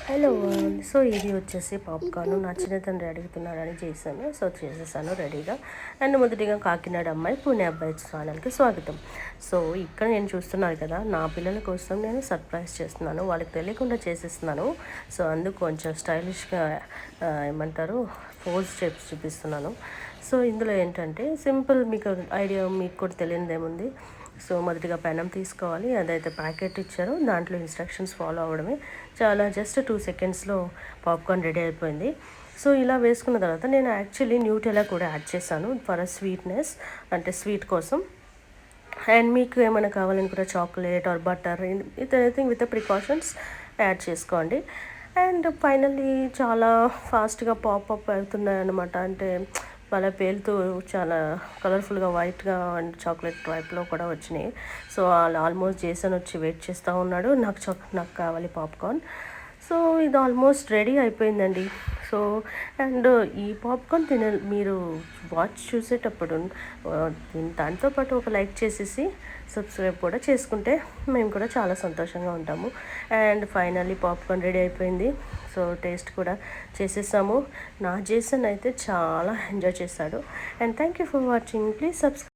Hello so ఇది వచ్చేసి popcorn నా చిన్న తండ్రి అడుగుతున్నాడని చేశాను. సో చేసేసాను రెడీగా. అండ్ మొదటిగా కాకినాడ అమ్మాయి పూణే అబ్బాయి ఛానల్కి స్వాగతం. సో ఇక్కడ నేను చూస్తున్నారు కదా, నా పిల్లల కోసం నేను సర్ప్రైజ్ చేస్తున్నాను. వాళ్ళకి తెలియకుండా చేసేస్తున్నాను. సో అందుకు కొంచెం స్టైలిష్గా ఏమంటారు పోజ్ చేసి చూపిస్తున్నాను. సో ఇందులో ఏంటంటే సింపుల్, మీకు ఐడియా మీకు కూడా తెలియనిదేముంది. సో మొదటిగా పెనం తీసుకోవాలి, అదైతే ప్యాకెట్ ఇచ్చారు, దాంట్లో ఇన్స్ట్రక్షన్స్ ఫాలో అవ్వడమే. చాలా జస్ట్ 2 సెకండ్స్లో పాప్కార్న్ రెడీ అయిపోయింది. సో ఇలా వేసుకున్న తర్వాత నేను యాక్చువల్లీ న్యూటెలా కూడా యాడ్ చేశాను ఫర్ స్వీట్నెస్, అంటే స్వీట్ కోసం. అండ్ మీకు ఏమైనా కావాలని కూడా chocolate are butter, with anything with precautions add చేసుకోండి. అండ్ ఫైనల్లీ చాలా ఫాస్ట్గా పాపప్ అవుతున్నాయి అన్నమాట. అంటే వాళ్ళ పేలుతూ చాలా కలర్ఫుల్గా వైట్గా అండ్ చాక్లెట్ టైప్లో కూడా వచ్చినాయి. సో వాళ్ళు ఆల్మోస్ట్ జేసన్ వచ్చి వెయిట్ చేస్తూ ఉన్నాడు, నాకు కావాలి పాప్కార్న్. సో ఇది ఆల్మోస్ట్ రెడీ అయిపోయిందండి. సో అండ్ ఈ పాప్కార్న్ మీరు వాచ్ చూసేటప్పుడు దాంతోపాటు ఒక లైక్ చేసేసి సబ్స్క్రైబ్ కూడా చేసుకుంటే మేము కూడా చాలా సంతోషంగా ఉంటాము. అండ్ ఫైనల్లీ పాప్కార్న్ రెడీ అయిపోయింది. సో టేస్ట్ కూడా చేసేసాము. నా జేసన్ అయితే చాలా ఎంజాయ్ చేశాడు. And thank you for watching. Please subscribe.